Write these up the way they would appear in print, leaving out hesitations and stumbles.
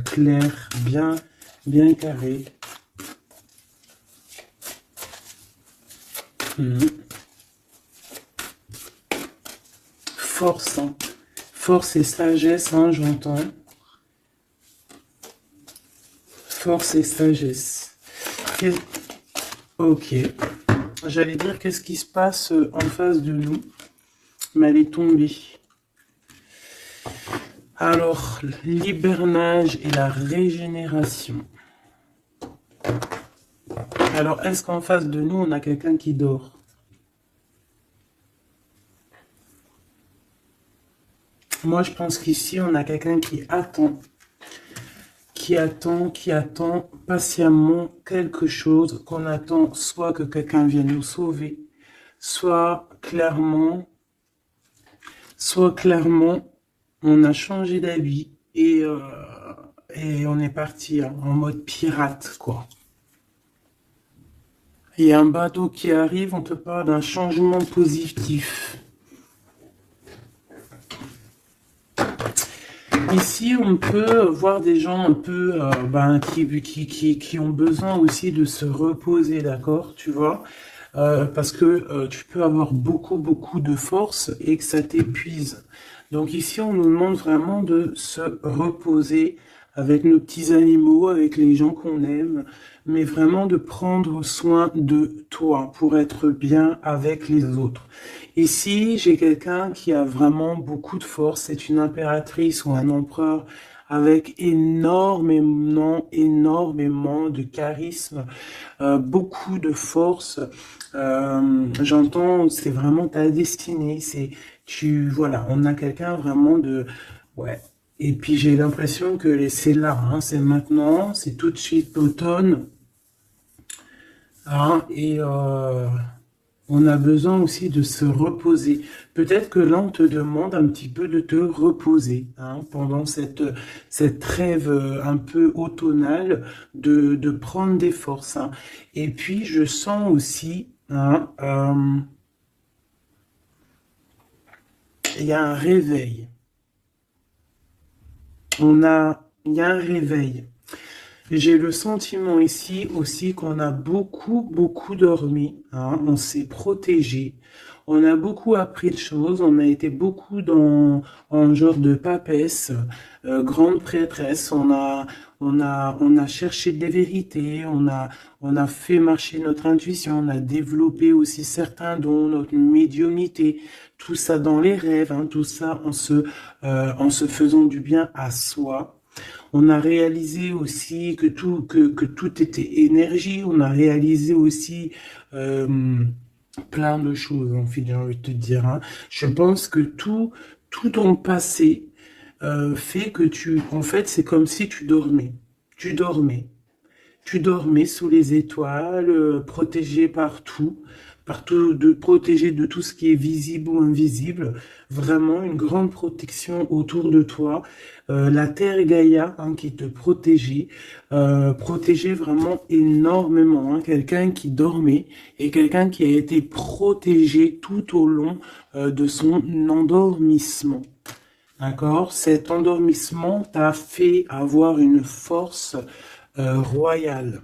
clair, bien carré. Mhm. Force, hein. Force et sagesse, hein, j'entends. Force et sagesse. Qu'est- Ok. J'allais dire qu'est-ce qui se passe en face de nous, mais elle est tombée. Alors, l'hibernage et la régénération. Alors, est-ce qu'en face de nous, on a quelqu'un qui dort? Moi, je pense qu'ici, on a quelqu'un qui attend patiemment quelque chose, qu'on attend soit que quelqu'un vienne nous sauver, soit clairement, on a changé d'avis et on est parti hein, en mode pirate, quoi. Il y a un bateau qui arrive, on te parle d'un changement positif. Ici, on peut voir des gens un peu qui ont besoin aussi de se reposer, d'accord, tu vois, parce que tu peux avoir beaucoup de force et que ça t'épuise. Donc ici, on nous demande vraiment de se reposer avec nos petits animaux, avec les gens qu'on aime, mais vraiment de prendre soin de toi pour être bien avec les autres. Ici, j'ai quelqu'un qui a vraiment beaucoup de force. C'est une impératrice ou un empereur avec énormément de charisme, beaucoup de force. J'entends, c'est vraiment ta destinée. Voilà, on a quelqu'un vraiment ouais. Et puis j'ai l'impression que c'est là, hein, c'est maintenant, c'est tout de suite l'automne, hein, on a besoin aussi de se reposer. Peut-être que là, on te demande un petit peu de te reposer hein, pendant cette trêve un peu automnale, de prendre des forces. Hein. Et puis, je sens aussi, hein, il y a un réveil. Il y a un réveil. J'ai le sentiment ici aussi qu'on a beaucoup dormi, hein, on s'est protégé, on a beaucoup appris de choses, on a été beaucoup dans en genre de papesse, grande prêtresse, on a cherché des vérités, on a fait marcher notre intuition, on a développé aussi certains dons, notre médiumnité, tout ça dans les rêves, hein, tout ça en se faisant du bien à soi. On a réalisé aussi que tout était énergie. On a réalisé aussi plein de choses, en fait, j'ai envie de te dire. Hein. Je pense que tout ton passé fait que en fait, c'est comme si tu dormais. Tu dormais. Tu dormais sous les étoiles, protégé protégé de tout ce qui est visible ou invisible. Vraiment une grande protection autour de toi. La Terre Gaïa hein, qui te protégeait, protégeait vraiment énormément. Hein. Quelqu'un qui dormait et quelqu'un qui a été protégé tout au long de son endormissement. D'accord? Cet endormissement t'a fait avoir une force royale.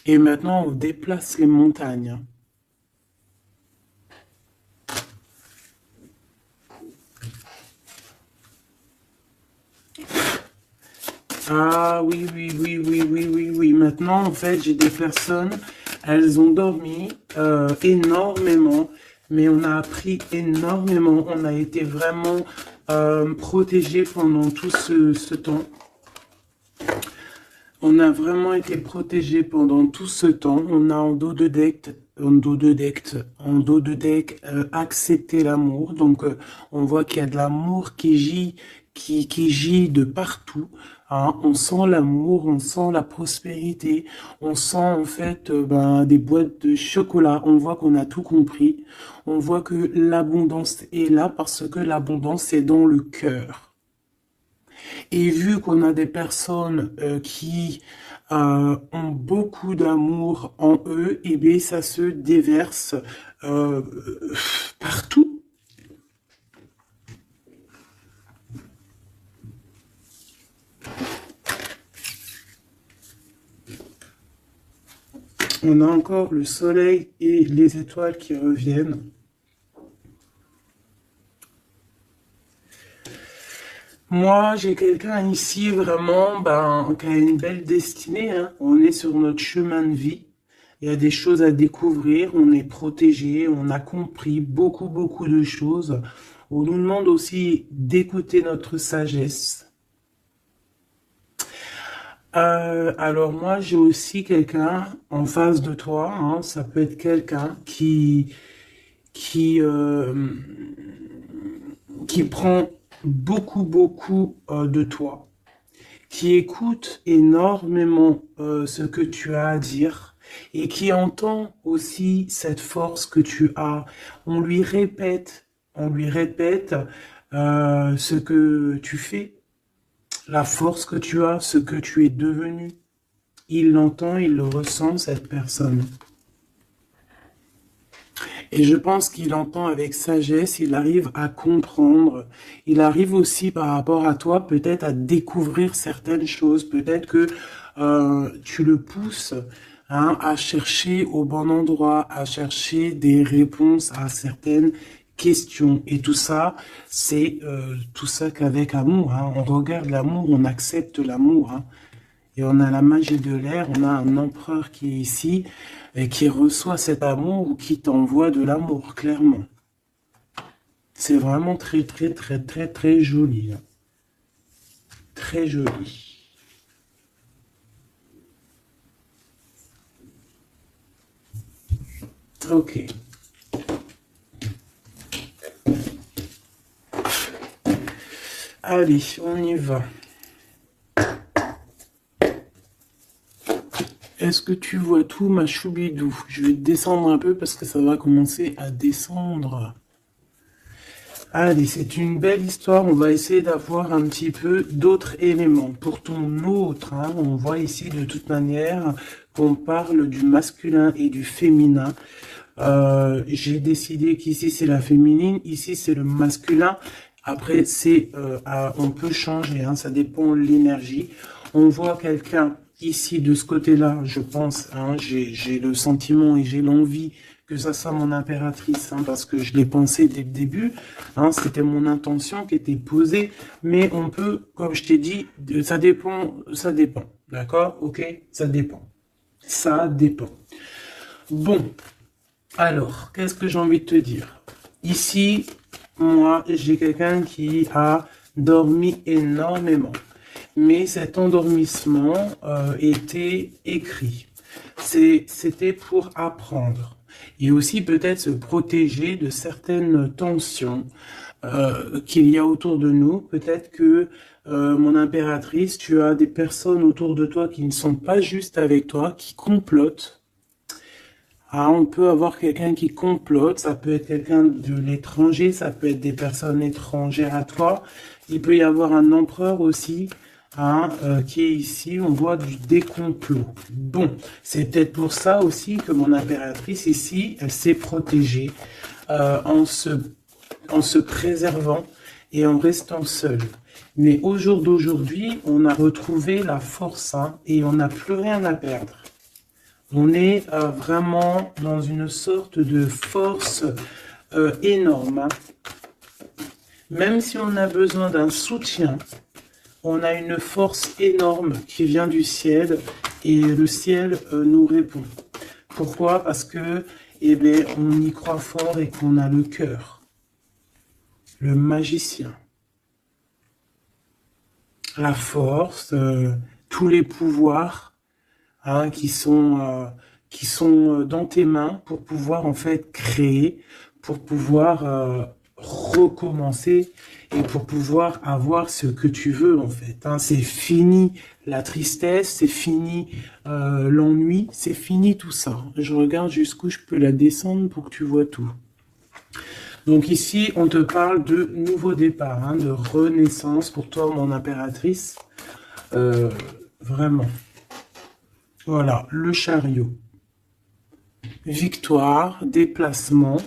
Et maintenant, on déplace les montagnes. Ah oui. Maintenant, en fait, j'ai des personnes, elles ont dormi énormément, mais on a appris énormément. On a été vraiment protégés pendant tout ce temps. On a vraiment été protégés pendant tout ce temps. On a en dos de deck accepté l'amour. Donc on voit qu'il y a de l'amour qui gît de partout. Hein. On sent l'amour, on sent la prospérité, on sent en fait des boîtes de chocolat. On voit qu'on a tout compris. On voit que l'abondance est là parce que l'abondance est dans le cœur. Et vu qu'on a des personnes qui ont beaucoup d'amour en eux, et bien ça se déverse euh, partout. On a encore le soleil et les étoiles qui reviennent. Moi, j'ai quelqu'un ici vraiment qui a une belle destinée, hein. On est sur notre chemin de vie. Il y a des choses à découvrir. On est protégé. On a compris beaucoup, beaucoup de choses. On nous demande aussi d'écouter notre sagesse. Alors moi, j'ai aussi quelqu'un en face de toi, hein. Ça peut être quelqu'un qui, qui prend beaucoup, beaucoup de toi, qui écoute énormément ce que tu as à dire et qui entend aussi cette force que tu as. On lui répète ce que tu fais, la force que tu as, ce que tu es devenu. Il l'entend, il le ressent, cette personne. Et je pense qu'il entend avec sagesse, il arrive à comprendre, il arrive aussi par rapport à toi peut-être à découvrir certaines choses, peut-être que tu le pousses, hein, à chercher au bon endroit, à chercher des réponses à certaines questions. Et tout ça, c'est tout ça qu'avec amour, hein. On regarde l'amour, on accepte l'amour, hein. Et on a la magie de l'air, on a un empereur qui est ici et qui reçoit cet amour ou qui t'envoie de l'amour, clairement. C'est vraiment très, très, très, très, très joli, hein. Très joli. Ok. Allez, on y va. Est-ce que tu vois tout, ma choubidou? Je vais descendre un peu parce que ça va commencer à descendre. Allez, c'est une belle histoire. On va essayer d'avoir un petit peu d'autres éléments. Pour ton autre, hein, on voit ici de toute manière qu'on parle du masculin et du féminin. J'ai décidé qu'ici c'est la féminine, ici c'est le masculin. Après, on peut changer, hein, ça dépend de l'énergie. On voit quelqu'un ici de ce côté-là, je pense, hein, j'ai le sentiment et j'ai l'envie que ça soit mon impératrice, hein, parce que je l'ai pensé dès le début, hein, c'était mon intention qui était posée, mais on peut, comme je t'ai dit, ça dépend, d'accord, ok, ça dépend. Bon, alors, qu'est-ce que j'ai envie de te dire? Ici, moi, j'ai quelqu'un qui a dormi énormément. Mais cet endormissement était écrit. C'était pour apprendre. Et aussi peut-être se protéger de certaines tensions qu'il y a autour de nous. Peut-être que, mon impératrice, tu as des personnes autour de toi qui ne sont pas juste avec toi, qui complotent. Ah, on peut avoir quelqu'un qui complote, ça peut être quelqu'un de l'étranger, ça peut être des personnes étrangères à toi. Il peut y avoir un empereur aussi, hein, qui est ici, on voit des complots. Bon, c'est peut-être pour ça aussi que mon impératrice ici, elle s'est protégée en se préservant et en restant seule. Mais au jour d'aujourd'hui, on a retrouvé la force, hein, et on n'a plus rien à perdre. On est vraiment dans une sorte de force énorme, hein. Même si on a besoin d'un soutien, on a une force énorme qui vient du ciel et le ciel nous répond. Pourquoi? Parce que, eh bien, on y croit fort et qu'on a le cœur, le magicien, la force, tous les pouvoirs, hein, qui sont dans tes mains pour pouvoir en fait créer, pour pouvoir recommencer et pour pouvoir avoir ce que tu veux en fait, hein. C'est fini la tristesse, c'est fini l'ennui, c'est fini tout ça. Je regarde jusqu'où je peux la descendre pour que tu vois tout. Donc ici, on te parle de nouveau départ, hein, de renaissance pour toi, mon impératrice. Vraiment. Voilà, le chariot. Victoire, déplacement.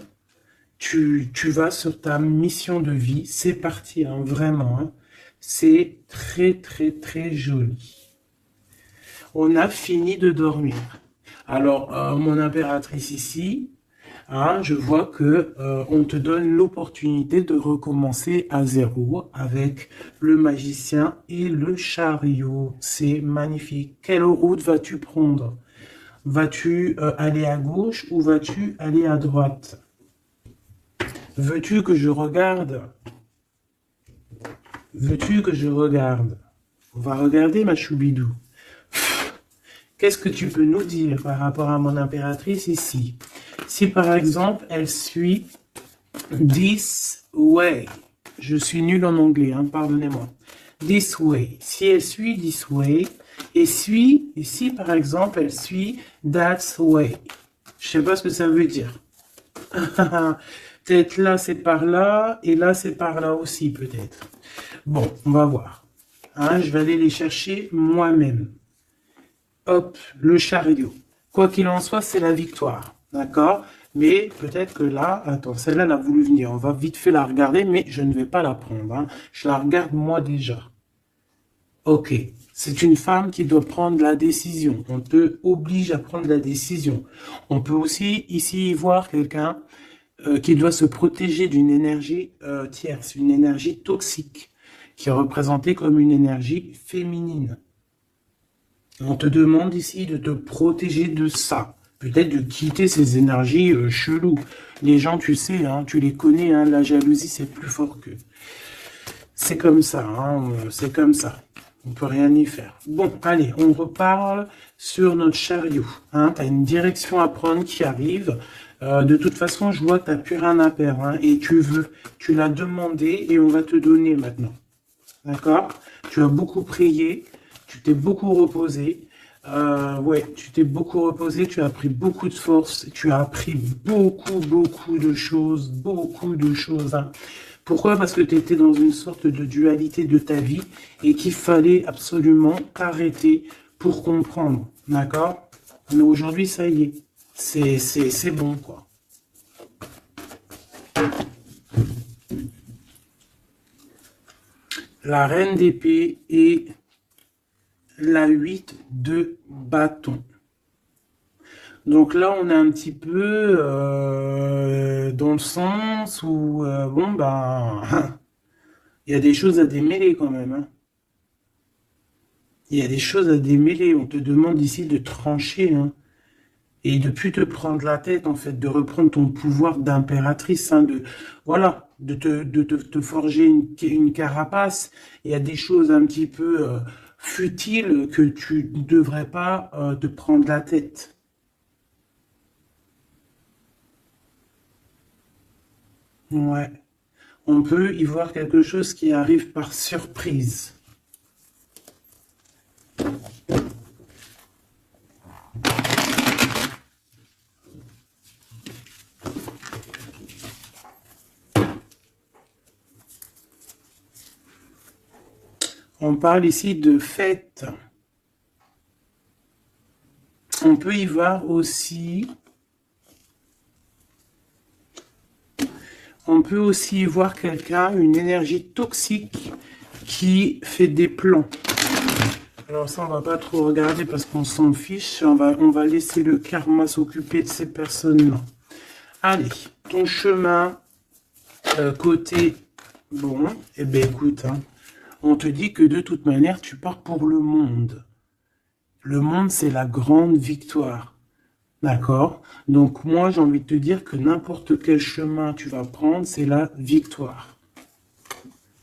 Tu vas sur ta mission de vie. C'est parti, hein, vraiment, hein. C'est très, très, très joli. On a fini de dormir. Alors, mon impératrice ici, hein, je vois que on te donne l'opportunité de recommencer à zéro avec le magicien et le chariot. C'est magnifique. Quelle route vas-tu prendre? Vas-tu aller à gauche ou vas-tu aller à droite? Veux-tu que je regarde? Veux-tu que je regarde? On va regarder ma choubidou. Qu'est-ce que tu peux nous dire par rapport à mon impératrice ici? Si par exemple, elle suit this way. Je suis nul en anglais, hein, pardonnez-moi. This way. Si elle suit this way, et si par exemple, elle suit that way. Je sais pas ce que ça veut dire. Peut-être là, c'est par là, et là, c'est par là aussi, peut-être. Bon, on va voir. Hein, je vais aller les chercher moi-même. Hop, le chariot. Quoi qu'il en soit, c'est la victoire. D'accord? Mais peut-être que là, attends, celle-là, elle a voulu venir. On va vite fait la regarder, mais je ne vais pas la prendre. Hein. Je la regarde moi déjà. Ok. C'est une femme qui doit prendre la décision. On te oblige à prendre la décision. On peut aussi ici voir quelqu'un qui doit se protéger d'une énergie tierce, une énergie toxique, qui est représentée comme une énergie féminine. On te demande ici de te protéger de ça. Peut-être de quitter ces énergies cheloues. Les gens, tu sais, hein, tu les connais, hein, la jalousie, c'est plus fort qu'eux. C'est comme ça, hein, c'est comme ça. On peut rien y faire. Bon, allez, on reparle sur notre chariot. Hein, tu as une direction à prendre qui arrive. De toute façon, je vois que tu n'as plus rien à perdre. Hein, et tu l'as demandé et on va te donner maintenant. D'accord? Tu as beaucoup prié. Tu t'es beaucoup reposé. Ouais, tu t'es beaucoup reposé, tu as pris beaucoup de force, tu as appris beaucoup de choses, hein. Pourquoi? Parce que tu étais dans une sorte de dualité de ta vie et qu'il fallait absolument t'arrêter pour comprendre, d'accord? Mais aujourd'hui, ça y est, c'est bon, quoi. La reine d'épée et la 8 de bâton. Donc là, on est un petit peu dans le sens où, bon, ben, il y a des choses à démêler quand même. Hein. Il y a des choses à démêler. On te demande ici de trancher. Hein, et de plus te prendre la tête, en fait, de reprendre ton pouvoir d'impératrice. Hein, voilà, de te forger une carapace. Il y a des choses un petit peu futiles que tu ne devrais pas te prendre la tête. Ouais. On peut y voir quelque chose qui arrive par surprise. On parle ici de fête. On peut y voir aussi... On peut aussi y voir quelqu'un, une énergie toxique qui fait des plans. Alors ça, on va pas trop regarder parce qu'on s'en fiche. On va laisser le karma s'occuper de ces personnes-là. Allez, ton chemin côté... Bon, eh bien écoute, hein, on te dit que de toute manière, tu pars pour le monde. Le monde, c'est la grande victoire. D'accord? Donc moi, j'ai envie de te dire que n'importe quel chemin tu vas prendre, c'est la victoire.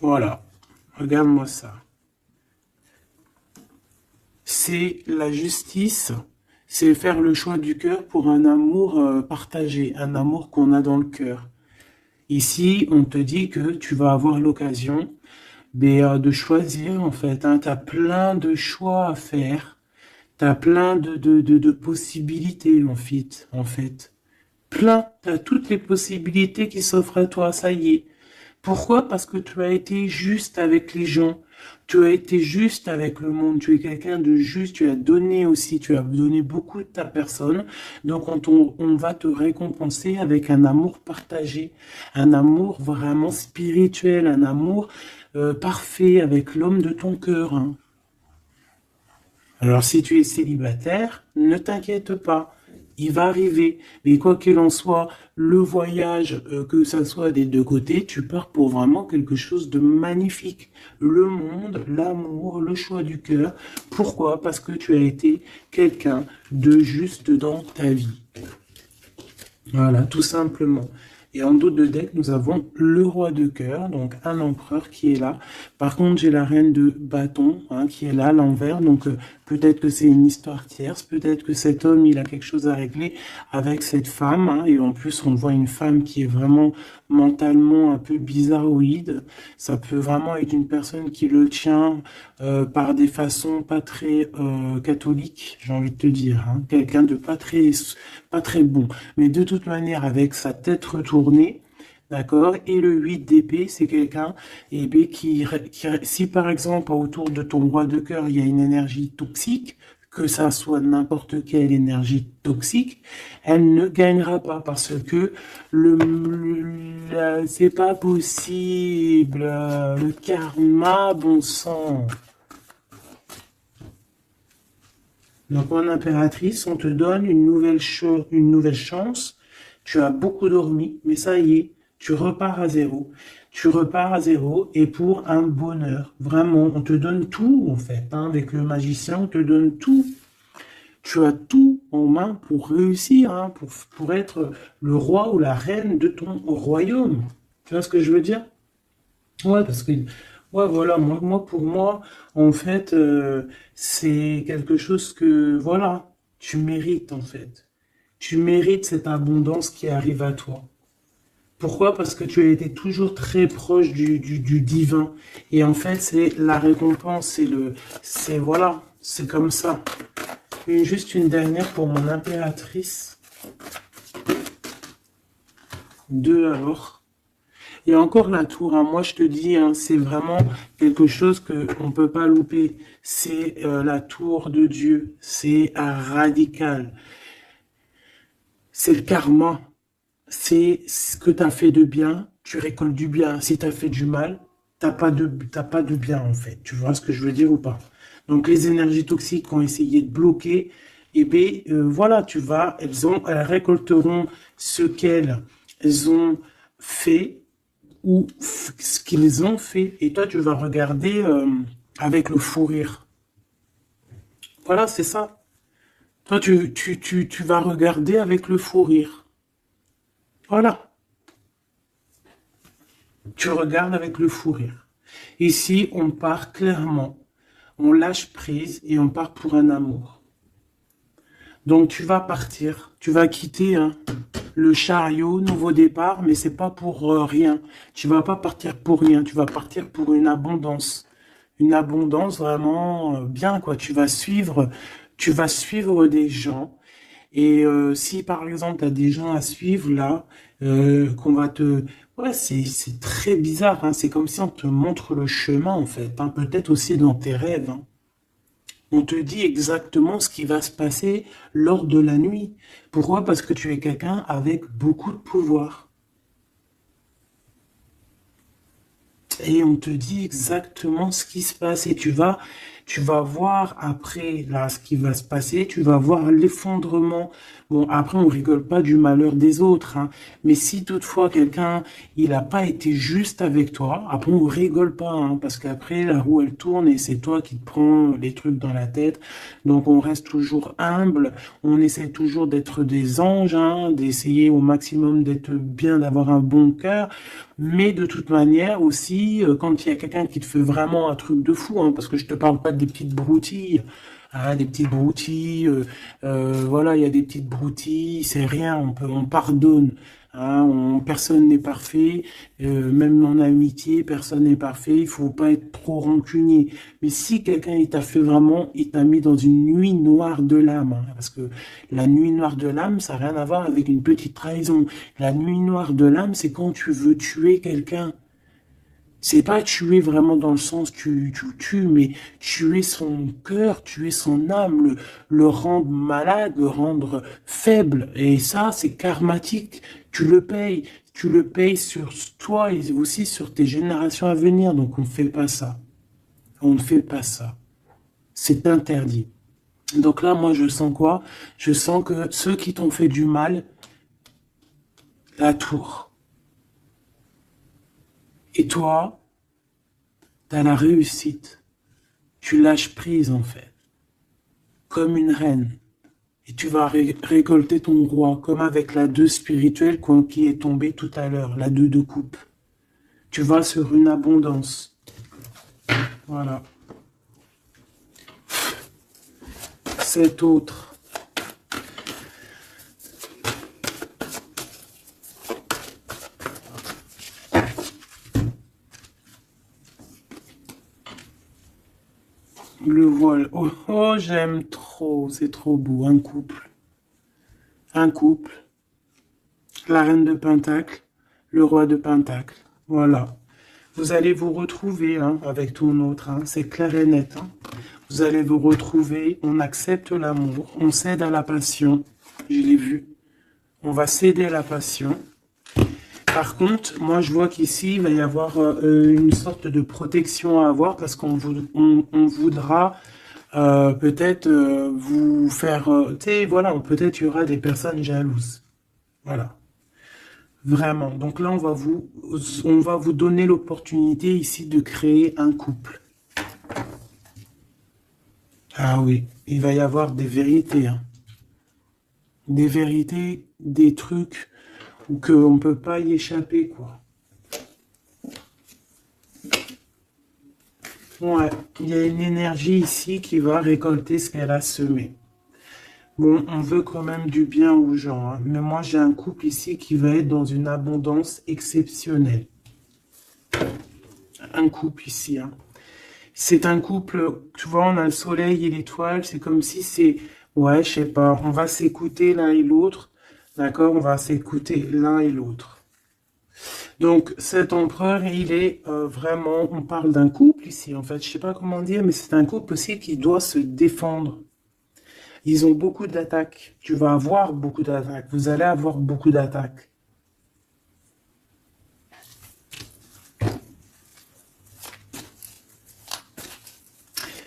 Voilà. Regarde-moi ça. C'est la justice, c'est faire le choix du cœur pour un amour partagé, un amour qu'on a dans le cœur. Ici, on te dit que tu vas avoir l'occasion de choisir, en fait. Hein, tu as plein de choix à faire. Tu as plein de possibilités, en fait. Plein. Tu as toutes les possibilités qui s'offrent à toi, ça y est. Pourquoi? Parce que tu as été juste avec les gens. Tu as été juste avec le monde. Tu es quelqu'un de juste. Tu as donné aussi. Tu as donné beaucoup de ta personne. Donc, on va te récompenser avec un amour partagé. Un amour vraiment spirituel. Un amour parfait avec l'homme de ton cœur. Hein. Alors, si tu es célibataire, ne t'inquiète pas. il va arriver. Mais quoi qu'il en soit, le voyage, que ça soit des deux côtés, tu pars pour vraiment quelque chose de magnifique. Le monde, l'amour, le choix du cœur. Pourquoi? Parce que tu as été quelqu'un de juste dans ta vie. Voilà, tout simplement. Et en dos de deck, nous avons le roi de cœur, donc un empereur qui est là. Par contre, j'ai la reine de bâton, hein, qui est là, à l'envers. Donc, peut-être que c'est une histoire tierce. Peut-être que cet homme, il a quelque chose à régler avec cette femme. Hein, et en plus, on voit une femme qui est vraiment mentalement un peu bizarroïde. Ça peut vraiment être une personne qui le tient par des façons pas très catholiques, j'ai envie de te dire. Hein. Quelqu'un de pas très bon. Mais de toute manière, avec sa tête retournée, d'accord, et le 8 d'épée, c'est quelqu'un eh bien, si par exemple autour de ton roi de cœur, il y a une énergie toxique, que ça soit n'importe quelle énergie toxique, elle ne gagnera pas parce que c'est pas possible. Le karma, bon sang. Donc, en impératrice, on te donne une nouvelle chance. Tu as beaucoup dormi, mais ça y est, tu repars à zéro. Tu repars à zéro et pour un bonheur. Vraiment, on te donne tout, en fait. Hein, avec le magicien, on te donne tout. Tu as tout en main pour réussir, hein, pour être le roi ou la reine de ton royaume. Tu vois ce que je veux dire? Ouais, parce que, ouais, voilà, pour moi, en fait, c'est quelque chose que, voilà, tu mérites, en fait. Tu mérites cette abondance qui arrive à toi. Pourquoi? Parce que tu as été toujours très proche du divin. Et en fait, c'est la récompense, voilà, c'est comme ça. Juste une dernière pour mon impératrice. Deux alors. Et encore la tour, hein, moi je te dis, hein, c'est vraiment quelque chose que on peut pas louper. C'est la tour de Dieu. C'est radical. C'est le karma. C'est ce que tu as fait de bien, tu récoltes du bien. Si tu as fait du mal, t'as pas de bien en fait. Tu vois ce que je veux dire ou pas? Donc les énergies toxiques ont essayé de bloquer. Et bien voilà, elles récolteront ce qu'elles ont fait ou ce qu'ils ont fait. Et toi, tu vas regarder avec le fou rire. Voilà, c'est ça. Toi, tu vas regarder avec le fou rire. Voilà. Tu regardes avec le fou rire. Ici, on part clairement, on lâche prise et on part pour un amour. Donc tu vas partir, tu vas quitter hein, le chariot, nouveau départ, mais c'est pas pour rien. Tu vas pas partir pour rien, tu vas partir pour une abondance. Une abondance vraiment bien, quoi. Tu vas suivre des gens. Et si par exemple tu as des gens à suivre là, qu'on va te... Ouais, c'est très bizarre, hein. C'est comme si on te montre le chemin en fait, hein. Peut-être aussi dans tes rêves, hein. On te dit exactement ce qui va se passer lors de la nuit. Pourquoi? Parce que tu es quelqu'un avec beaucoup de pouvoir. Et on te dit exactement ce qui se passe et tu vas voir après là ce qui va se passer, tu vas voir l'effondrement. Bon, après on rigole pas du malheur des autres, hein, mais si toutefois quelqu'un il n'a pas été juste avec toi, après on rigole pas, hein, parce qu'après la roue elle tourne et c'est toi qui te prends les trucs dans la tête. Donc on reste toujours humble, on essaie toujours d'être des anges, hein, d'essayer au maximum d'être bien, d'avoir un bon cœur. Mais de toute manière aussi, quand il y a quelqu'un qui te fait vraiment un truc de fou, hein, parce que je te parle pas des petites broutilles, hein, des petites broutilles, voilà, il y a des petites broutilles, c'est rien, on pardonne, hein, personne n'est parfait, même en amitié, personne n'est parfait, il faut pas être trop rancunier. Mais si quelqu'un il t'a fait vraiment, il t'a mis dans une nuit noire de l'âme, hein, parce que la nuit noire de l'âme, ça n'a rien à voir avec une petite trahison. La nuit noire de l'âme, c'est quand tu veux tuer quelqu'un. C'est pas tuer vraiment dans le sens tu tues, mais tuer son cœur, tuer son âme, le rendre malade, le rendre faible. Et ça, c'est karmatique. Tu le payes. Tu le payes sur toi et aussi sur tes générations à venir. Donc on ne fait pas ça. On ne fait pas ça. C'est interdit. Donc là, moi, je sens quoi? Je sens que ceux qui t'ont fait du mal, la tour. Et toi, t'as la réussite. Tu lâches prise, en fait. Comme une reine. Et tu vas récolter ton roi, comme avec la 2 spirituelle qui est tombée tout à l'heure, la 2 de coupe. Tu vas sur une abondance. Voilà. Cet autre. Le voile. Oh, oh, j'aime trop. C'est trop beau. Un couple. Un couple. La reine de Pentacle. Le roi de Pentacle. Voilà. Vous allez vous retrouver hein, avec ton autre. Hein. C'est clair et net. Hein. Vous allez vous retrouver. On accepte l'amour. On cède à la passion. Je l'ai vu. On va céder à la passion. Par contre, moi je vois qu'ici, il va y avoir une sorte de protection à avoir parce qu'on on voudra peut-être vous faire... tu sais, voilà, peut-être il y aura des personnes jalouses. Voilà, vraiment. Donc là, on va vous donner l'opportunité ici de créer un couple. Ah oui, il va y avoir des vérités. Hein. Des vérités, des trucs où qu'on ne peut pas y échapper, quoi. Ouais, il y a une énergie ici qui va récolter ce qu'elle a semé. Bon, on veut quand même du bien aux gens, hein, mais moi j'ai un couple ici qui va être dans une abondance exceptionnelle. Un couple ici, hein. C'est un couple, tu vois, on a le soleil et l'étoile, c'est comme si c'est, ouais, je sais pas, on va s'écouter l'un et l'autre, d'accord, on va s'écouter l'un et l'autre. Donc cet empereur, il est vraiment, on parle d'un couple ici, en fait, je sais pas comment dire, mais c'est un couple aussi qui doit se défendre. Ils ont beaucoup d'attaques. Tu vas avoir beaucoup d'attaques. Vous allez avoir beaucoup d'attaques.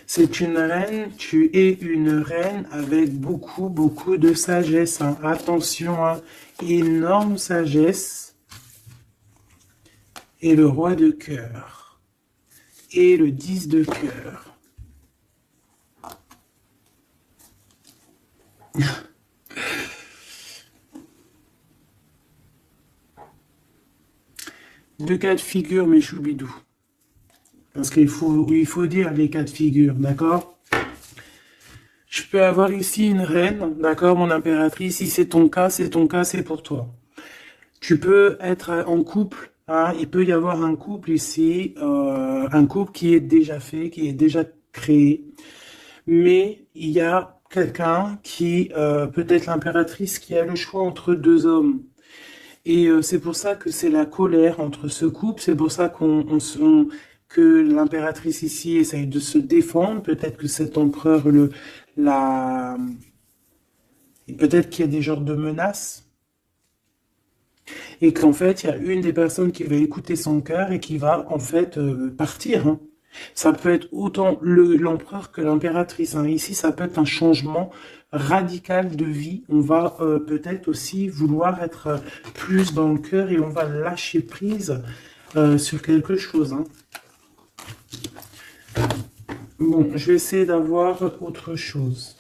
C'est une reine, tu es une reine avec beaucoup, beaucoup de sagesse. Hein. Attention, hein. Énorme sagesse. Et le roi de cœur. Et le 10 de cœur. Deux cas de figure, mes choubidous. Parce il faut dire les cas de figure, d'accord? Je peux avoir ici une reine, d'accord, mon impératrice. Si c'est ton cas, c'est ton cas, c'est pour toi. Tu peux être en couple. Hein, il peut y avoir un couple ici, un couple qui est déjà fait, qui est déjà créé. Mais il y a quelqu'un qui, peut-être l'impératrice, qui a le choix entre deux hommes. Et c'est pour ça que c'est la colère entre ce couple. C'est pour ça que l'impératrice ici essaye de se défendre. Peut-être que cet empereur la, peut-être qu'il y a des genres de menaces. Et qu'en fait, il y a une des personnes qui va écouter son cœur et qui va en fait partir. Hein. Ça peut être autant l'empereur que l'impératrice. Hein. Ici, ça peut être un changement radical de vie. On va peut-être aussi vouloir être plus dans le cœur et on va lâcher prise sur quelque chose. Hein. Bon, je vais essayer d'avoir autre chose.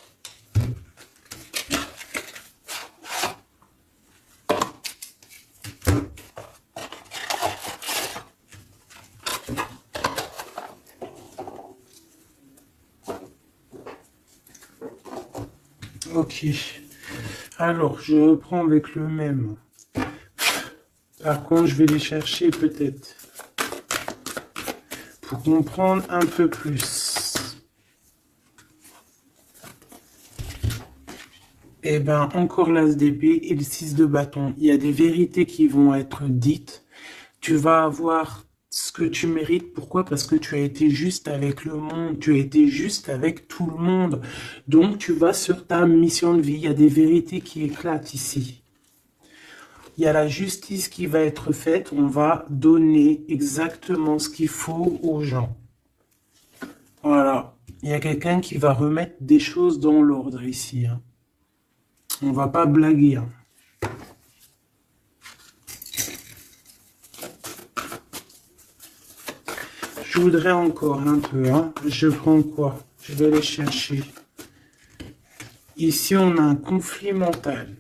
Ok. Alors, je reprends avec le même. Par contre, je vais les chercher peut-être. Pour comprendre un peu plus. Eh bien, encore l'as d'épée et le 6 de bâton. Il y a des vérités qui vont être dites. Tu vas avoir ce que tu mérites. Pourquoi? Parce que tu as été juste avec le monde. Tu as été juste avec tout le monde. Donc, tu vas sur ta mission de vie. Il y a des vérités qui éclatent ici. Il y a la justice qui va être faite. On va donner exactement ce qu'il faut aux gens. Voilà. Il y a quelqu'un qui va remettre des choses dans l'ordre ici, hein. On va pas blaguer, hein. Je voudrais encore un peu, hein. Je prends quoi? Je vais aller chercher. Ici, on a un conflit mental.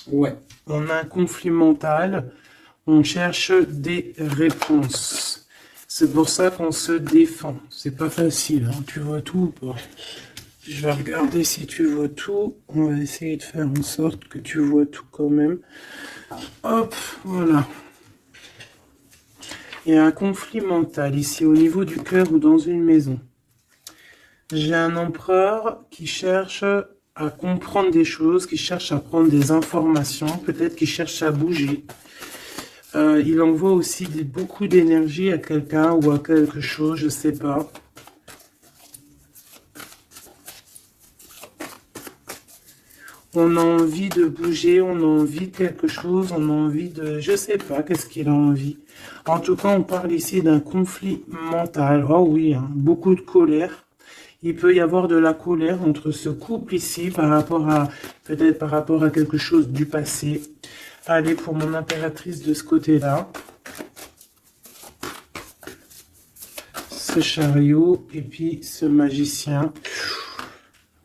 Ouais, on a un conflit mental. On cherche des réponses. C'est pour ça qu'on se défend. C'est pas facile, hein. Tu vois tout ou pas? Je vais regarder si tu vois tout. On va essayer de faire en sorte que tu vois tout quand même. Hop, voilà. Il y a un conflit mental ici au niveau du cœur ou dans une maison. J'ai un empereur qui cherche à comprendre des choses, qui cherche à prendre des informations, peut-être qu'il cherche à bouger. Il envoie aussi beaucoup d'énergie à quelqu'un ou à quelque chose, je sais pas. On a envie de bouger, on a envie de quelque chose, on a envie de... Je sais pas, qu'est-ce qu'il a envie. En tout cas, on parle ici d'un conflit mental. Oh oui, hein, beaucoup de colère. Il peut y avoir de la colère entre ce couple ici par rapport à... Peut-être par rapport à quelque chose du passé. Allez, pour mon impératrice de ce côté-là. Ce chariot et puis ce magicien.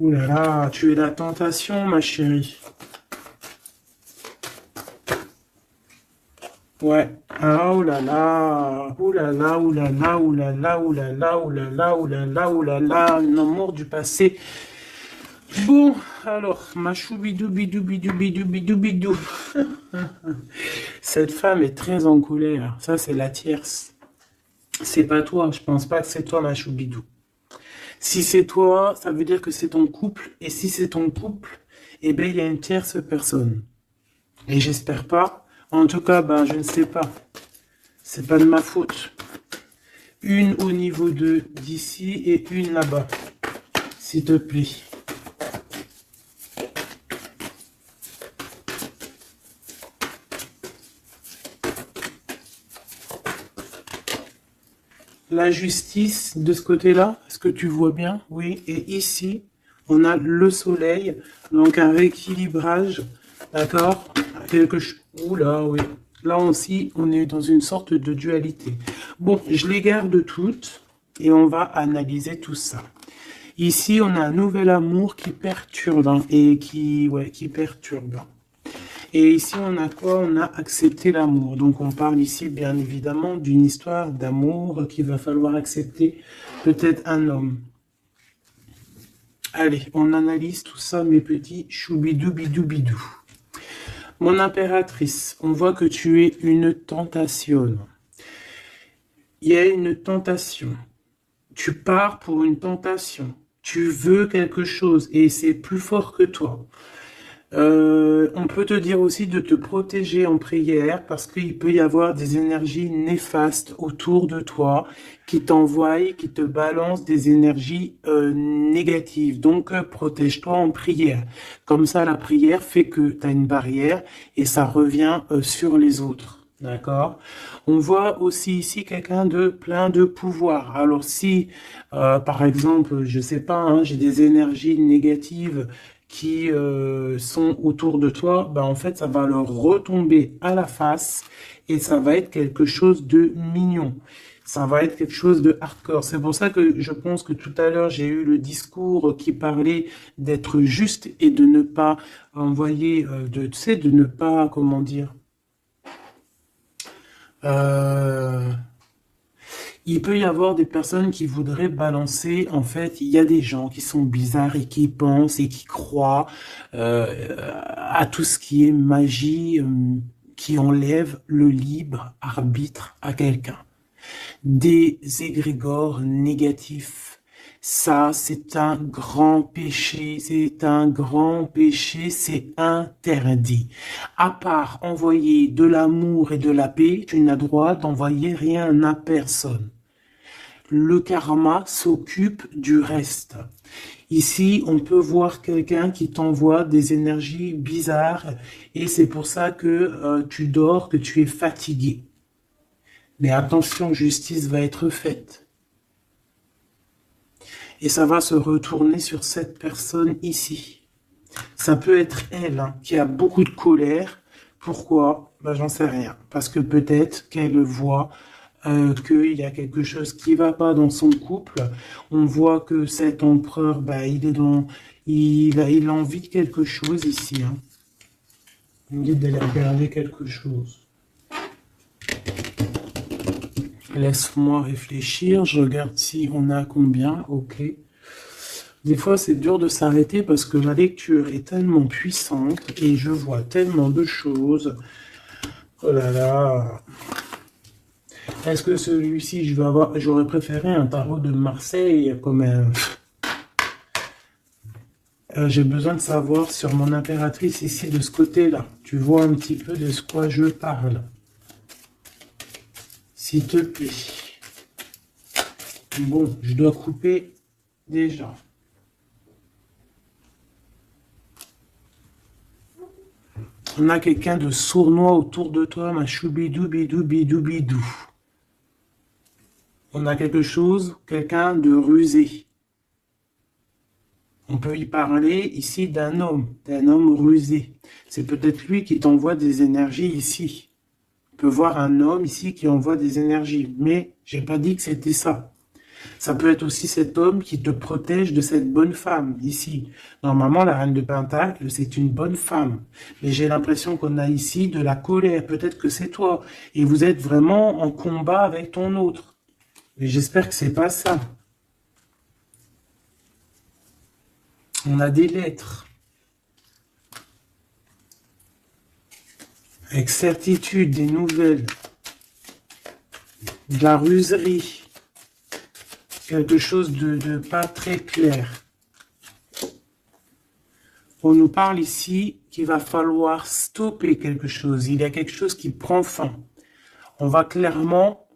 Ouh là là, tu es la tentation, ma chérie. Ouais. Ah, oh là là. Ouh là là, ouh là là, ouh là là, ouh là là, ouh là là, ouh là là, ouh là là. Un amour du passé. Bon, alors, ma choubidou, bidou, bidou, bidou, bidou, bidou. Cette femme est très en colère. Ça, c'est la tierce. C'est pas toi. Je pense pas que c'est toi, ma choubidou. Si c'est toi, ça veut dire que c'est ton couple. Et si c'est ton couple, eh bien, il y a une tierce personne. Et j'espère pas. En tout cas, ben, je ne sais pas. C'est pas de ma faute. Une au niveau de d'ici et une là-bas. S'il te plaît. La justice de ce côté-là, est-ce que tu vois bien? Oui. Et ici, on a le soleil. Donc un rééquilibrage. D'accord? Quelque chose. Oula, oui. Là aussi, on est dans une sorte de dualité. Bon, je les garde toutes et on va analyser tout ça. Ici, on a un nouvel amour qui perturbe, hein, et qui perturbe. Et ici, on a quoi? On a accepté l'amour. Donc, on parle ici, bien évidemment, d'une histoire d'amour qu'il va falloir accepter, peut-être un homme. Allez, on analyse tout ça, mes petits choubidou bidou bidou. Mon impératrice, on voit que tu es une tentation. Il y a une tentation. Tu pars pour une tentation. Tu veux quelque chose et c'est plus fort que toi. On peut te dire aussi de te protéger en prière parce qu'il peut y avoir des énergies néfastes autour de toi qui t'envoient, qui te balancent des énergies négatives. Donc, protège-toi en prière. Comme ça, la prière fait que tu as une barrière et ça revient sur les autres. D'accord? On voit aussi ici quelqu'un de plein de pouvoir. Alors si, par exemple, je sais pas, hein, j'ai des énergies négatives qui sont autour de toi, ben en fait, ça va leur retomber à la face et ça va être quelque chose de mignon. Ça va être quelque chose de hardcore. C'est pour ça que je pense que tout à l'heure, j'ai eu le discours qui parlait d'être juste et de ne pas envoyer, tu sais, de ne pas, comment dire, euh, il peut y avoir des personnes qui voudraient balancer, en fait, il y a des gens qui sont bizarres et qui pensent et qui croient à tout ce qui est magie, qui enlève le libre arbitre à quelqu'un. Des égrégores négatifs. Ça, c'est un grand péché, c'est un grand péché, c'est interdit. À part envoyer de l'amour et de la paix, tu n'as droit d'envoyer rien à personne. Le karma s'occupe du reste. Ici, on peut voir quelqu'un qui t'envoie des énergies bizarres et c'est pour ça que tu dors, que tu es fatigué. Mais attention, justice va être faite. Et ça va se retourner sur cette personne ici. Ça peut être elle hein, qui a beaucoup de colère. Pourquoi? Ben, j'en sais rien. Parce que peut-être qu'elle voit qu'il y a quelque chose qui va pas dans son couple. On voit que cet empereur, ben, il a envie de quelque chose ici. Hein. Il me dit d'aller regarder quelque chose. Laisse-moi réfléchir. Je regarde si on a combien. Ok. Des fois, c'est dur de s'arrêter parce que ma lecture est tellement puissante et je vois tellement de choses. Oh là là. Est-ce que celui-ci, j'aurais préféré un tarot de Marseille comme un... j'ai besoin de savoir sur mon impératrice ici de ce côté-là. Tu vois un petit peu de ce quoi je parle. S'il te plaît. Bon, je dois couper déjà. On a quelqu'un de sournois autour de toi, ma choubidou, bidou, bidou, bidou. On a quelque chose, quelqu'un de rusé. On peut y parler ici d'un homme rusé. C'est peut-être lui qui t'envoie des énergies ici. On peut voir un homme ici qui envoie des énergies, mais j'ai pas dit que c'était ça. Ça peut être aussi cet homme qui te protège de cette bonne femme, ici. Normalement, la reine de Pentacle, c'est une bonne femme. Mais j'ai l'impression qu'on a ici de la colère. Peut-être que c'est toi. Et vous êtes vraiment en combat avec ton autre. Et j'espère que c'est pas ça. On a des lettres. Avec certitude, des nouvelles. De la ruserie. Quelque chose de pas très clair. On nous parle ici qu'il va falloir stopper quelque chose. Il y a quelque chose qui prend fin. On va clairement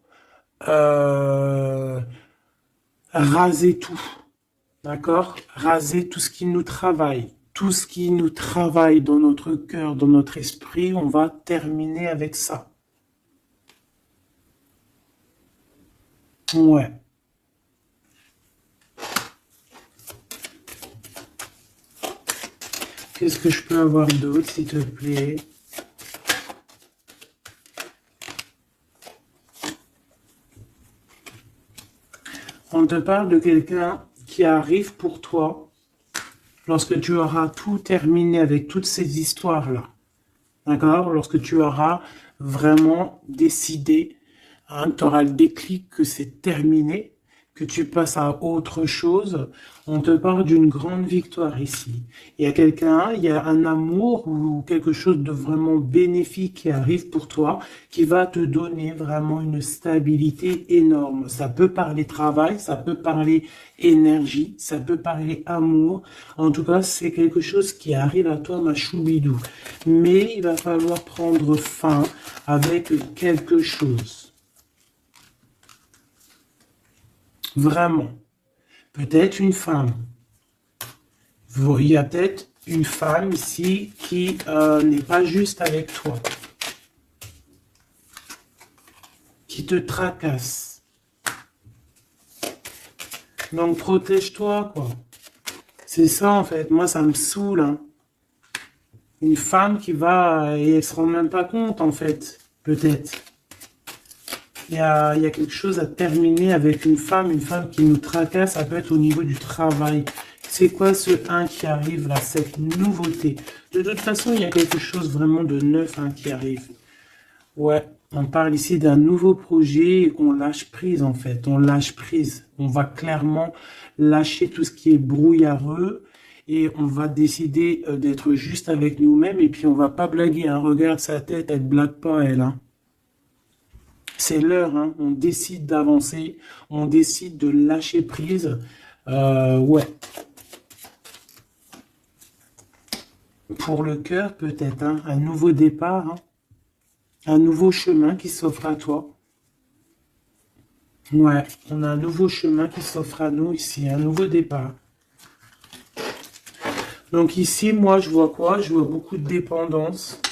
raser tout. D'accord? Raser tout ce qui nous travaille. Tout ce qui nous travaille dans notre cœur, dans notre esprit, on va terminer avec ça. Ouais. Qu'est-ce que je peux avoir d'autre, s'il te plaît? On te parle de quelqu'un qui arrive pour toi lorsque tu auras tout terminé avec toutes ces histoires-là. D'accord? Lorsque tu auras vraiment décidé, hein, tu auras le déclic que c'est terminé, que tu passes à autre chose, on te parle d'une grande victoire ici. Il y a quelqu'un, il y a un amour ou quelque chose de vraiment bénéfique qui arrive pour toi, qui va te donner vraiment une stabilité énorme. Ça peut parler travail, ça peut parler énergie, ça peut parler amour. En tout cas, c'est quelque chose qui arrive à toi, ma choubidou. Mais il va falloir prendre fin avec quelque chose. Vraiment. Peut-être une femme. Il y a peut-être une femme ici qui n'est pas juste avec toi. Qui te tracasse. Donc protège-toi, quoi. C'est ça, en fait. Moi, ça me saoule. Hein. Une femme qui va... Et elle se rend même pas compte, en fait. Peut-être. Il y a quelque chose à terminer avec une femme qui nous tracasse, ça peut être au niveau du travail. C'est quoi ce 1 qui arrive là, cette nouveauté? De toute façon, il y a quelque chose vraiment de neuf hein, qui arrive. Ouais, on parle ici d'un nouveau projet et qu'on lâche prise en fait. On lâche prise. On va clairement lâcher tout ce qui est brouillareux et on va décider d'être juste avec nous-mêmes et puis on va pas blaguer. Hein. Regarde sa tête, elle blague pas elle. Hein. C'est l'heure, hein. On décide d'avancer, on décide de lâcher prise. Ouais. Pour le cœur, peut-être, hein, un nouveau départ, hein, un nouveau chemin qui s'offre à toi. Ouais, on a un nouveau chemin qui s'offre à nous ici, un nouveau départ. Donc ici, moi, je vois quoi? Je vois beaucoup de dépendance.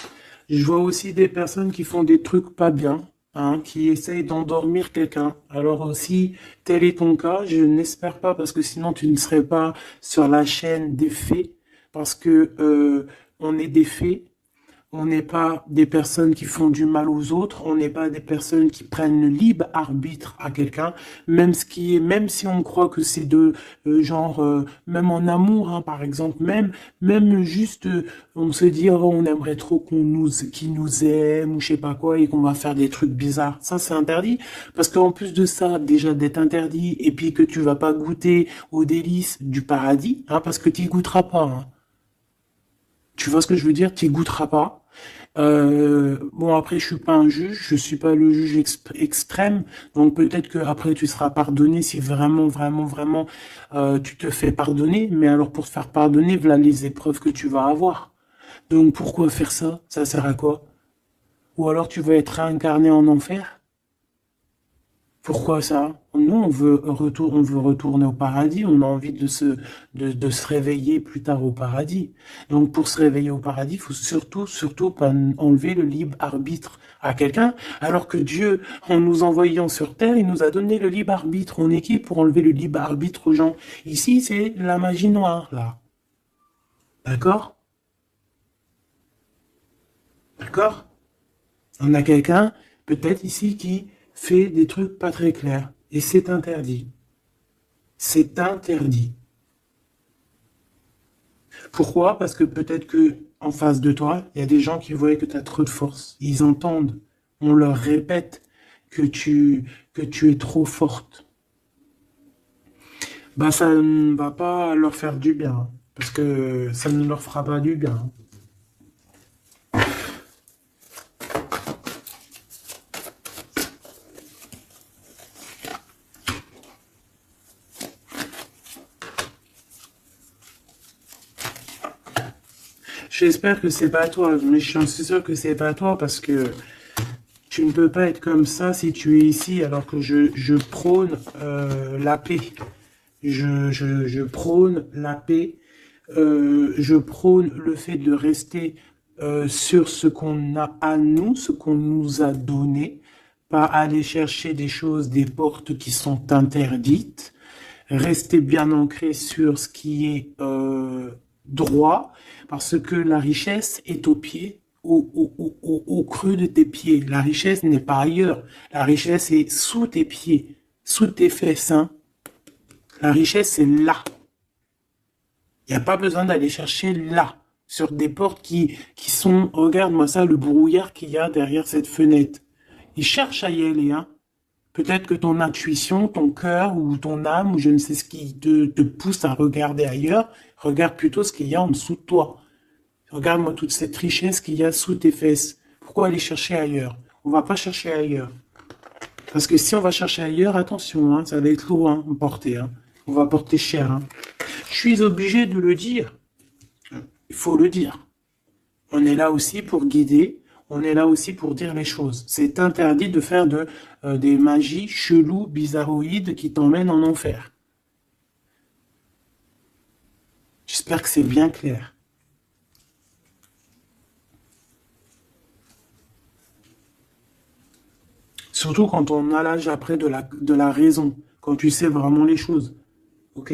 Je vois aussi des personnes qui font des trucs pas bien. hein, qui essaye d'endormir quelqu'un. Alors aussi, tel est ton cas, je n'espère pas, parce que sinon tu ne serais pas sur la chaîne des faits, parce que on est des faits. On n'est pas des personnes qui font du mal aux autres, on n'est pas des personnes qui prennent le libre arbitre à quelqu'un, même si on croit que c'est de genre, même en amour, hein, par exemple, même juste, on se dit, oh, on aimerait trop qu'ils nous aiment ou je sais pas quoi et qu'on va faire des trucs bizarres. Ça, c'est interdit parce qu'en plus de ça, déjà d'être interdit et puis que tu vas pas goûter aux délices du paradis, hein, parce que tu y goûteras pas, hein. Tu vois ce que je veux dire? Tu y goûteras pas. Bon, après, je suis pas un juge, je suis pas le juge extrême, donc peut-être que après tu seras pardonné si vraiment, vraiment, vraiment tu te fais pardonner. Mais alors pour te faire pardonner, voilà les épreuves que tu vas avoir. Donc pourquoi faire ça? Ça sert à quoi? Ou alors tu vas être réincarné en enfer? Pourquoi ça? Nous, on veut retourner au paradis, on a envie de se réveiller plus tard au paradis. Donc, pour se réveiller au paradis, il faut surtout pas enlever le libre arbitre à quelqu'un, alors que Dieu, en nous envoyant sur Terre, il nous a donné le libre arbitre. On est qui pour enlever le libre arbitre aux gens? Ici, c'est la magie noire, là. D'accord? D'accord? On a quelqu'un, peut-être ici, qui fait des trucs pas très clairs. Et c'est interdit. C'est interdit. Pourquoi? Parce que peut-être que en face de toi, il y a des gens qui voient que tu as trop de force. Ils entendent, on leur répète que tu es trop forte. Bah, ça ne va pas leur faire du bien, parce que ça ne leur fera pas du bien. J'espère que c'est pas toi, mais je suis sûr que c'est pas toi parce que tu ne peux pas être comme ça si tu es ici alors que je prône la paix. Je prône la paix. Je prône le fait de rester sur ce qu'on a à nous, ce qu'on nous a donné, pas aller chercher des choses, des portes qui sont interdites. Rester bien ancré sur ce qui est droit, parce que la richesse est au pied, au creux de tes pieds. La richesse n'est pas ailleurs. La richesse est sous tes pieds, sous tes fesses, hein. La richesse, c'est là. Il n'y a pas besoin d'aller chercher là, sur des portes qui sont... Regarde-moi ça, le brouillard qu'il y a derrière cette fenêtre. Il cherche à y aller, hein. Peut-être que ton intuition, ton cœur ou ton âme, ou je ne sais ce qui te pousse à regarder ailleurs, regarde plutôt ce qu'il y a en dessous de toi. Regarde-moi toute cette richesse qu'il y a sous tes fesses. Pourquoi aller chercher ailleurs? On va pas chercher ailleurs. Parce que si on va chercher ailleurs, attention, hein, ça va être lourd, hein, à porter, hein. On va porter cher, hein. Je suis obligé de le dire. Il faut le dire. On est là aussi pour guider. On est là aussi pour dire les choses. C'est interdit de faire des magies cheloues, bizarroïdes qui t'emmènent en enfer. J'espère que c'est bien clair. Surtout quand on a l'âge après de la raison, quand tu sais vraiment les choses. Ok?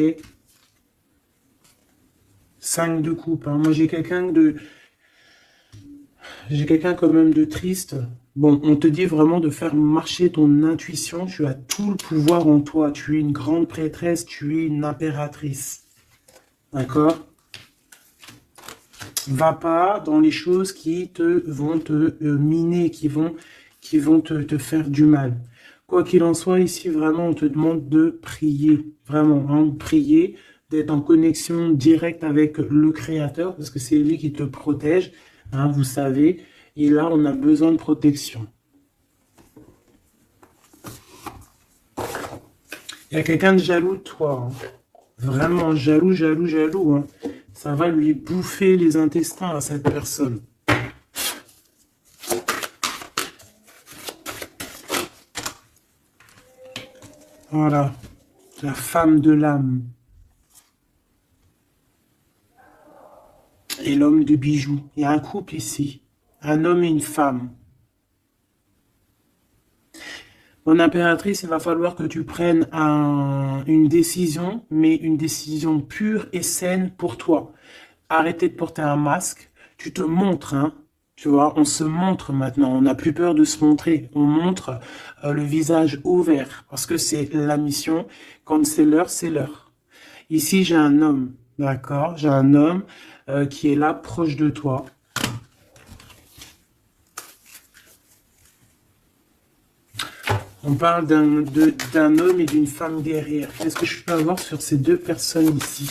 5 de coupe, hein. Moi, j'ai quelqu'un quand même de triste. Bon, on te dit vraiment de faire marcher ton intuition. Tu as tout le pouvoir en toi. Tu es une grande prêtresse. Tu es une impératrice. D'accord? Va pas dans les choses qui vont te miner, qui vont te faire du mal. Quoi qu'il en soit, ici, vraiment, on te demande de prier. Vraiment, hein, prier, d'être en connexion directe avec le Créateur, parce que c'est lui qui te protège, hein, vous savez. Et là, on a besoin de protection. Il y a quelqu'un de jaloux de toi, hein. Vraiment jaloux, jaloux, jaloux, hein. Ça va lui bouffer les intestins à cette personne. Voilà, la femme de l'âme et l'homme de bijoux. Il y a un couple ici, un homme et une femme. Mon impératrice, il va falloir que tu prennes une décision, mais une décision pure et saine pour toi. Arrêtez de porter un masque. Tu te montres, hein. Tu vois, on se montre maintenant. On n'a plus peur de se montrer. On montre le visage ouvert parce que c'est la mission. Quand c'est l'heure, c'est l'heure. Ici, j'ai un homme, d'accord? J'ai un homme qui est là, proche de toi. On parle d'un homme et d'une femme derrière. Qu'est-ce que je peux avoir sur ces deux personnes ici?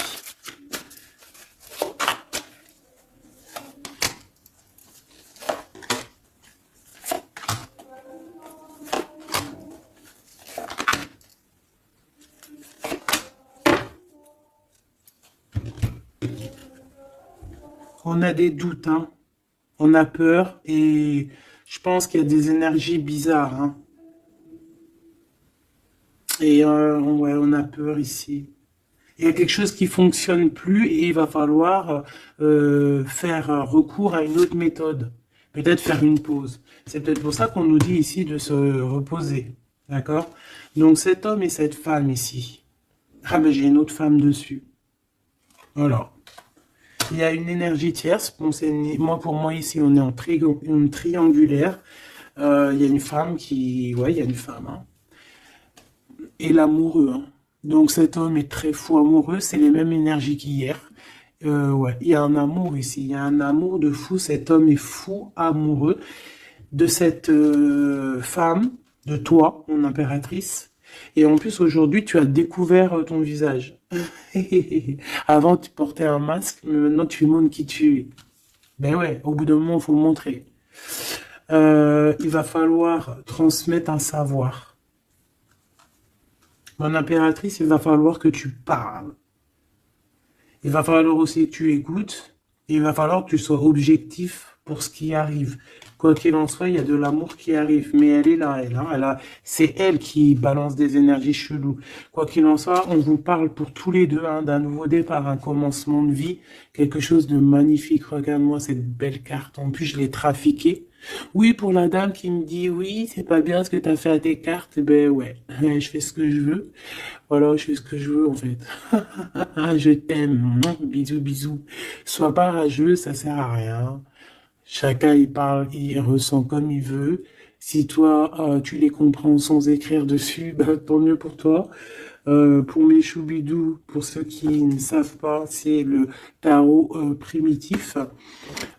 On a des doutes, hein. On a peur et je pense qu'il y a des énergies bizarres, hein. Et ouais, on a peur ici. Il y a quelque chose qui fonctionne plus et il va falloir faire recours à une autre méthode. Peut-être faire une pause. C'est peut-être pour ça qu'on nous dit ici de se reposer. D'accord? Donc cet homme et cette femme ici. Ah ben j'ai une autre femme dessus. Voilà. Il y a une énergie tierce. Bon, moi, pour moi ici, on est en une triangulaire. Il y a une femme qui... Ouais, il y a une femme. Hein. Et l'amoureux. Hein. Donc cet homme est très fou amoureux. C'est les mêmes énergies qu'hier. Ouais, il y a un amour ici. Il y a un amour de fou. Cet homme est fou amoureux de cette femme, de toi, mon impératrice. Et en plus, aujourd'hui, tu as découvert ton visage. Avant, tu portais un masque, mais maintenant, tu montres qui tu es. Ben ouais, au bout d'un moment, il faut montrer. Il va falloir transmettre un savoir. Mon impératrice, il va falloir que tu parles. Il va falloir aussi que tu écoutes. Il va falloir que tu sois objectif pour ce qui arrive. Quoi qu'il en soit, il y a de l'amour qui arrive. Mais elle est là, c'est elle qui balance des énergies cheloues. Quoi qu'il en soit, on vous parle pour tous les deux hein, d'un nouveau départ, un commencement de vie, quelque chose de magnifique. Regarde-moi cette belle carte. En plus, je l'ai trafiquée. Oui, pour la dame qui me dit oui, c'est pas bien ce que tu as fait à tes cartes, ben ouais, je fais ce que je veux. Voilà, je fais ce que je veux en fait. Je t'aime. Bisous, bisous. Sois pas rageux, ça sert à rien. Chacun il parle, il ressent comme il veut. Si toi tu les comprends sans écrire dessus, ben, tant mieux pour toi. Pour mes choubidous, pour ceux qui ne savent pas, c'est le tarot primitif.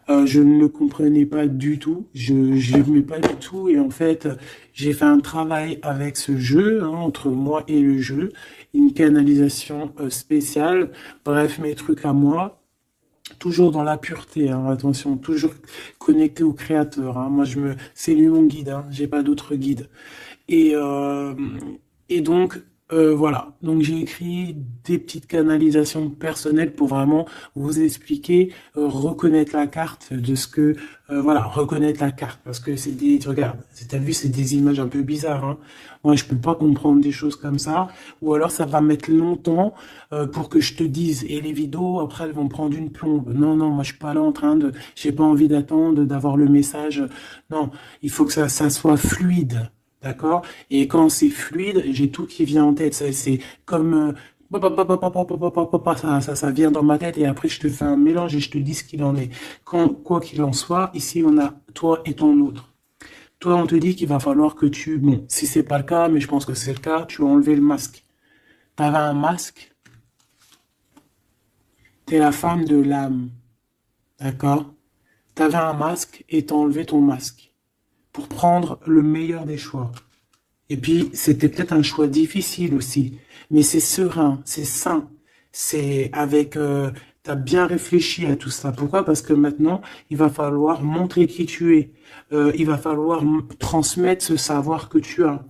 Je ne le comprenais pas du tout, je n'aimais pas du tout et en fait j'ai fait un travail avec ce jeu, hein, entre moi et le jeu, une canalisation spéciale, bref mes trucs à moi, toujours dans la pureté, hein, attention, toujours connecté au créateur, hein, moi c'est lui mon guide, hein, j'ai pas d'autre guide. Et, euh, et donc, voilà. Donc, j'ai écrit des petites canalisations personnelles pour vraiment vous expliquer, reconnaître la carte de ce que, voilà, reconnaître la carte. Parce que c'est des, regarde, t'as vu, c'est des images un peu bizarres, hein. Moi, je peux pas comprendre des choses comme ça. Ou alors, ça va mettre longtemps, pour que je te dise. Et les vidéos, après, elles vont prendre une plombe. Non, non, moi, je suis pas là en train de, j'ai pas envie d'attendre, d'avoir le message. Non, il faut que ça soit fluide. D'accord? Et quand c'est fluide, j'ai tout qui vient en tête. C'est comme ça vient dans ma tête et après je te fais un mélange et je te dis ce qu'il en est. Quoi qu'il en soit, ici on a toi et ton autre. Toi, on te dit qu'il va falloir que bon, si c'est pas le cas, mais je pense que c'est le cas, tu as enlevé le masque. T'avais un masque, t'es la femme de l'âme, d'accord? T'avais un masque et t'as enlevé ton masque pour prendre le meilleur des choix. Et puis, c'était peut-être un choix difficile aussi, mais c'est serein, c'est sain, c'est avec, t'as bien réfléchi à tout ça. Pourquoi? Parce que maintenant, il va falloir montrer qui tu es. Il va falloir transmettre ce savoir que tu as.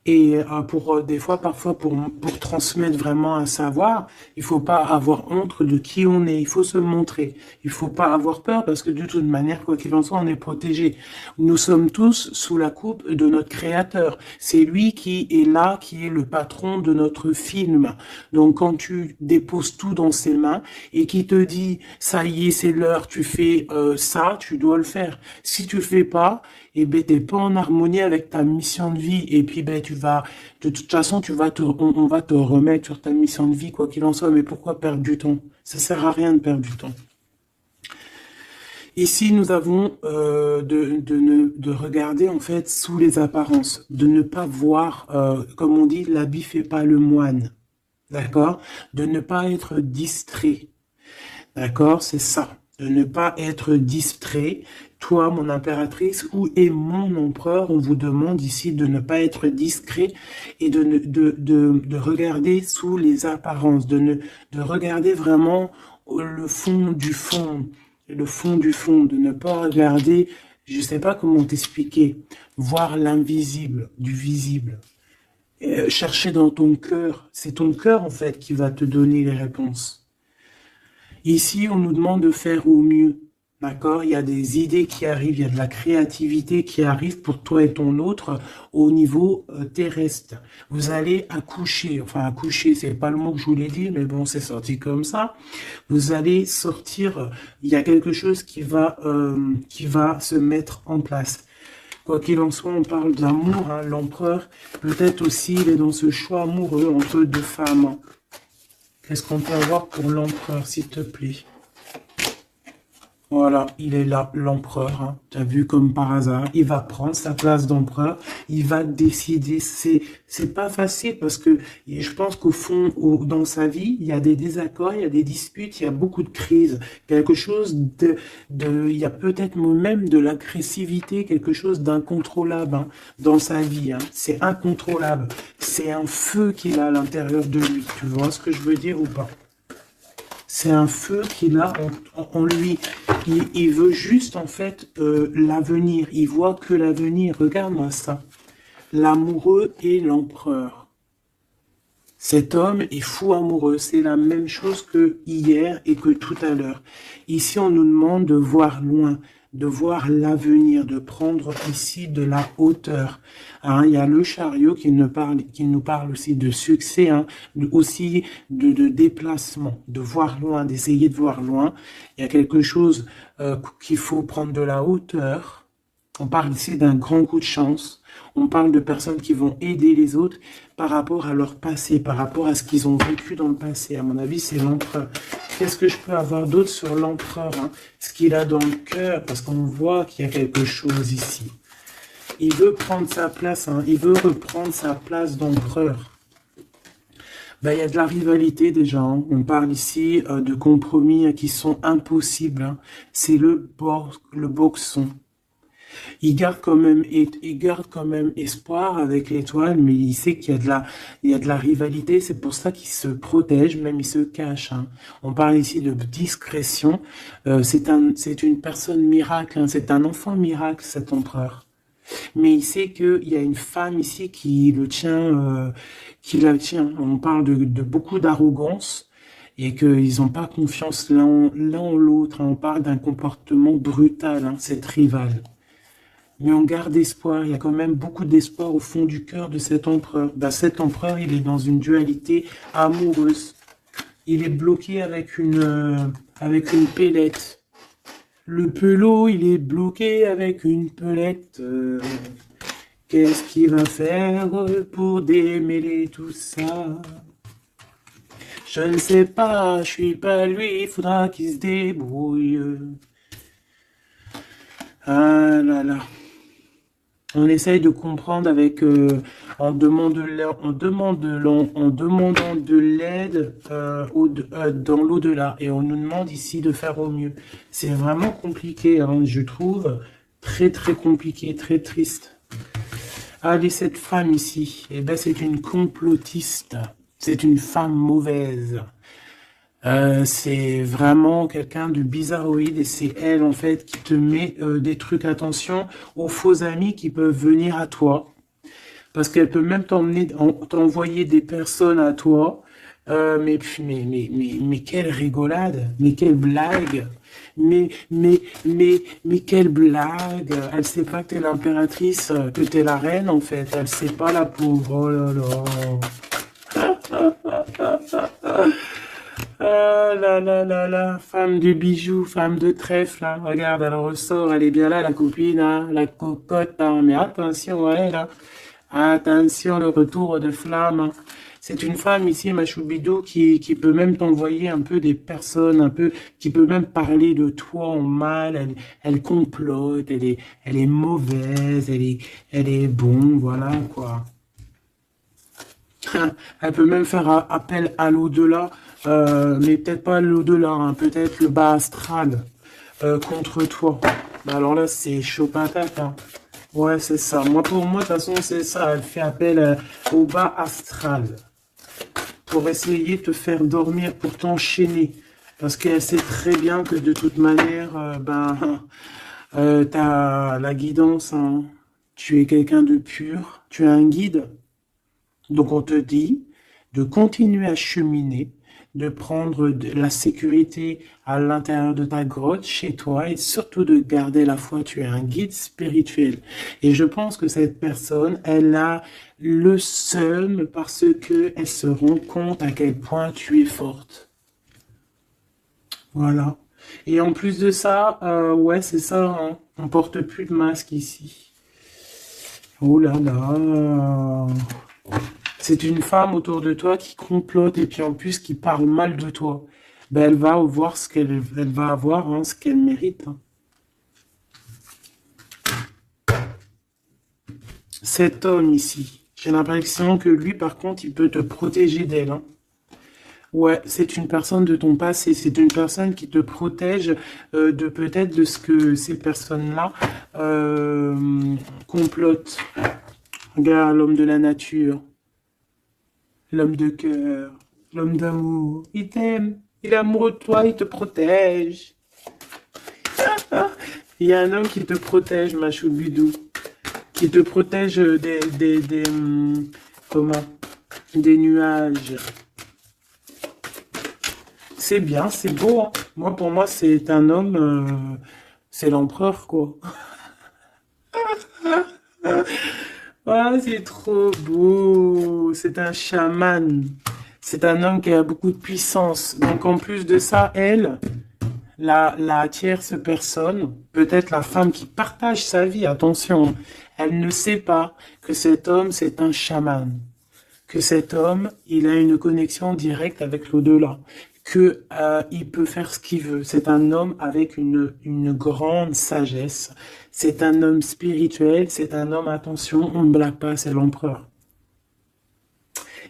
Et pour des fois, parfois, pour transmettre vraiment un savoir, il faut pas avoir honte de qui on est. Il faut se montrer. Il faut pas avoir peur parce que de toute manière, quoi qu'il en soit, on est protégé. Nous sommes tous sous la coupe de notre Créateur. C'est lui qui est là, qui est le patron de notre film. Donc, quand tu déposes tout dans ses mains et qui te dit, ça y est, c'est l'heure, tu fais ça, tu dois le faire. Si tu le fais pas, et ben t'es pas en harmonie avec ta mission de vie, et puis ben tu vas, de toute façon, on va te remettre sur ta mission de vie, quoi qu'il en soit, mais pourquoi perdre du temps? Ça sert à rien de perdre du temps. Ici, nous avons de regarder en fait sous les apparences, de ne pas voir, comme on dit, l'habit fait pas le moine, d'accord? De ne pas être distrait, d'accord? C'est ça, de ne pas être distrait. Toi, mon impératrice, où est mon empereur? On vous demande ici de ne pas être discret et de regarder sous les apparences, de regarder vraiment le fond du fond, le fond du fond, de ne pas regarder, je sais pas comment t'expliquer, voir l'invisible du visible. Chercher dans ton cœur, c'est ton cœur en fait qui va te donner les réponses. Ici, on nous demande de faire au mieux. D'accord? Il y a des idées qui arrivent, il y a de la créativité qui arrive pour toi et ton autre au niveau terrestre. Vous allez accoucher, enfin accoucher, c'est pas le mot que je voulais dire, mais bon, c'est sorti comme ça. Vous allez sortir, il y a quelque chose qui va se mettre en place. Quoi qu'il en soit, on parle d'amour, hein, l'empereur, peut-être aussi, il est dans ce choix amoureux entre deux femmes. Qu'est-ce qu'on peut avoir pour l'empereur, s'il te plaît? Voilà, il est là, l'empereur, hein. Tu as vu comme par hasard, il va prendre sa place d'empereur, il va décider, c'est pas facile parce que je pense qu'au fond, dans sa vie, il y a des désaccords, il y a des disputes, il y a beaucoup de crises, quelque chose il y a peut-être même de l'agressivité, quelque chose d'incontrôlable, hein, dans sa vie, hein. C'est incontrôlable, c'est un feu qu'il a à l'intérieur de lui, tu vois ce que je veux dire ou pas? C'est un feu qu'il a en lui. Il veut juste, en fait, l'avenir. Il voit que l'avenir. Regarde-moi ça. L'amoureux et l'empereur. Cet homme est fou amoureux. C'est la même chose que hier et que tout à l'heure. Ici, on nous demande de voir loin, de voir l'avenir, de prendre ici de la hauteur. Hein, il y a le chariot qui nous parle aussi de succès, hein, aussi de déplacement, de voir loin, d'essayer de voir loin. Il y a quelque chose qu'il faut prendre de la hauteur. On parle ici d'un grand coup de chance. On parle de personnes qui vont aider les autres par rapport à leur passé, par rapport à ce qu'ils ont vécu dans le passé. À mon avis, c'est l'empereur. Qu'est-ce que je peux avoir d'autre sur l'empereur, hein? Ce qu'il a dans le cœur, parce qu'on voit qu'il y a quelque chose ici. Il veut prendre sa place, hein, il veut reprendre sa place d'empereur. Ben, il y a de la rivalité déjà, hein. On parle ici de compromis qui sont impossibles, hein. C'est le boxon. Il garde quand même espoir avec l'étoile, mais il sait qu'il y a de la rivalité. C'est pour ça qu'il se protège, même il se cache, hein. On parle ici de discrétion. C'est une personne miracle, hein. C'est un enfant miracle, cet empereur. Mais il sait qu'il y a une femme ici qui le tient, qui la tient. On parle de beaucoup d'arrogance et qu'ils n'ont pas confiance l'un en l'autre, hein. On parle d'un comportement brutal, hein, cette rivale. Mais on garde espoir, il y a quand même beaucoup d'espoir au fond du cœur de cet empereur. Ben, cet empereur, il est dans une dualité amoureuse. Il est bloqué avec une pellette. Le pelot, il est bloqué avec une pelette. Qu'est-ce qu'il va faire pour démêler tout ça? Je ne sais pas, je suis pas lui, il faudra qu'il se débrouille. Ah là là. On essaye de comprendre avec, en demandant de l'aide dans l'au-delà. Et on nous demande ici de faire au mieux. C'est vraiment compliqué, hein, je trouve. Très très compliqué, très triste. Allez, cette femme ici, eh ben, c'est une complotiste. C'est une femme mauvaise. C'est vraiment quelqu'un de bizarroïde et c'est elle en fait qui te met des trucs. Attention aux faux amis qui peuvent venir à toi parce qu'elle peut même t'envoyer des personnes à toi, mais quelle rigolade, mais quelle blague, mais quelle blague. Elle sait pas que t'es l'impératrice, que t'es la reine en fait, elle sait pas, la pauvre. Oh là là. Ah là là là là, femme de bijoux, femme de trèfle, là. Regarde, elle ressort, elle est bien là, la copine, hein, la cocotte, hein. Mais attention, elle, là. Attention, le retour de flamme, hein. C'est une femme ici, ma choubidou, qui peut même t'envoyer un peu des personnes, un peu, qui peut même parler de toi en mal. Elle complote, elle est mauvaise, elle est bon, voilà, quoi. Elle peut même faire appel à l'au-delà, mais peut-être pas l'au-delà, hein, peut-être le bas astral contre toi. Bah alors là, c'est chaud patate, hein. Ouais, c'est ça. Moi, pour moi, de toute façon, c'est ça. Elle fait appel au bas astral pour essayer de te faire dormir, pour t'enchaîner. Parce qu'elle sait très bien que de toute manière, t'as la guidance, hein. Tu es quelqu'un de pur, tu as un guide. Donc on te dit de continuer à cheminer, de prendre de la sécurité à l'intérieur de ta grotte, chez toi, et surtout de garder la foi. Tu es un guide spirituel. Et je pense que cette personne, elle a le seum parce que elle se rend compte à quel point tu es forte. Voilà. Et en plus de ça, ouais, c'est ça, hein, on porte plus de masque ici. Oh là là. C'est une femme autour de toi qui complote et puis en plus qui parle mal de toi. Ben, elle va voir ce elle va avoir, hein, ce qu'elle mérite, hein. Cet homme ici, j'ai l'impression que lui, par contre, il peut te protéger d'elle, hein. Ouais, c'est une personne de ton passé, c'est une personne qui te protège de peut-être de ce que ces personnes-là complotent. Regarde l'homme de la nature. L'homme de cœur, l'homme d'amour, il t'aime, il est amoureux de toi, il te protège. Il y a un homme qui te protège, ma choubidou, qui te protège comment, des nuages. C'est bien, c'est beau, hein. Moi, pour moi, c'est un homme, c'est l'empereur, quoi. Ah, c'est trop beau. C'est un chaman. C'est un homme qui a beaucoup de puissance. Donc, en plus de ça, elle, la tierce personne, peut-être la femme qui partage sa vie, attention, elle ne sait pas que cet homme, c'est un chaman, que cet homme, il a une connexion directe avec l'au-delà, que il peut faire ce qu'il veut. C'est un homme avec une grande sagesse. C'est un homme spirituel, c'est un homme, attention, on ne blague pas, c'est l'empereur.